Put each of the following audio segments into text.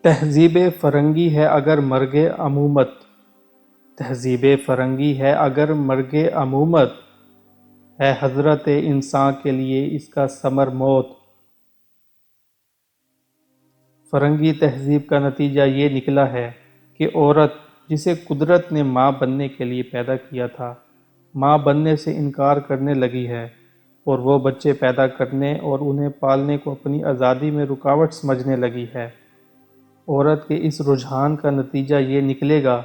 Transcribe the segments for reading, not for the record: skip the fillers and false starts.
تہذیب فرنگی ہے اگر مرگ عمومت، تہذیب فرنگی ہے اگر مرگ عمومت، ہے حضرت انسان کے لیے اس کا ثمر موت۔ فرنگی تہذیب کا نتیجہ یہ نکلا ہے کہ عورت جسے قدرت نے ماں بننے کے لیے پیدا کیا تھا، ماں بننے سے انکار کرنے لگی ہے اور وہ بچے پیدا کرنے اور انہیں پالنے کو اپنی آزادی میں رکاوٹ سمجھنے لگی ہے۔ عورت کے اس رجحان کا نتیجہ یہ نکلے گا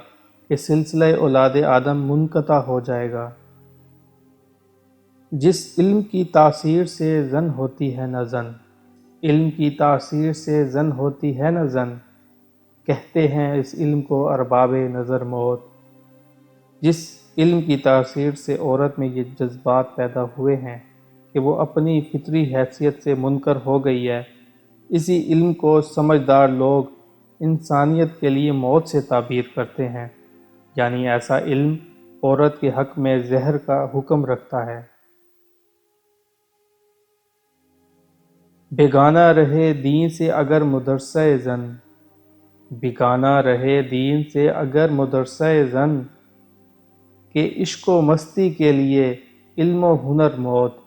کہ سلسلہ اولاد آدم منقطع ہو جائے گا۔ جس علم کی تاثیر سے زن ہوتی ہے نہ زن، علم کی تاثیر سے زن ہوتی ہے نہ زن، کہتے ہیں اس علم کو ارباب نظر موت۔ جس علم کی تاثیر سے عورت میں یہ جذبات پیدا ہوئے ہیں کہ وہ اپنی فطری حیثیت سے منکر ہو گئی ہے، اسی علم کو سمجھدار لوگ انسانیت کے لیے موت سے تعبیر کرتے ہیں، یعنی ایسا علم عورت کے حق میں زہر کا حکم رکھتا ہے۔ بیگانہ رہے دین سے اگر مدرسہ زن، بیگانہ رہے دین سے اگر مدرسہ زن، کہ عشق و مستی کے لیے علم و ہنر موت۔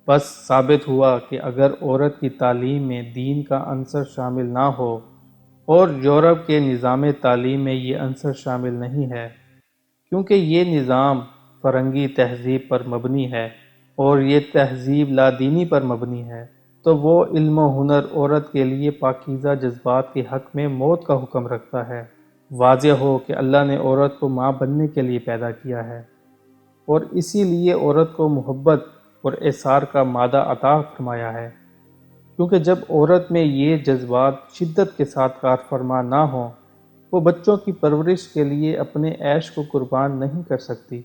بس ثابت ہوا کہ اگر عورت کی تعلیم میں دین کا عنصر شامل نہ ہو، اور یورپ کے نظام تعلیم میں یہ عنصر شامل نہیں ہے، کیونکہ یہ نظام فرنگی تہذیب پر مبنی ہے اور یہ تہذیب لادینی پر مبنی ہے، تو وہ علم و ہنر عورت کے لیے پاکیزہ جذبات کے حق میں موت کا حکم رکھتا ہے۔ واضح ہو کہ اللہ نے عورت کو ماں بننے کے لیے پیدا کیا ہے، اور اسی لیے عورت کو محبت اور ایثار کا مادہ عطا فرمایا ہے، کیونکہ جب عورت میں یہ جذبات شدت کے ساتھ کار فرما نہ ہوں، وہ بچوں کی پرورش کے لیے اپنے عیش کو قربان نہیں کر سکتی۔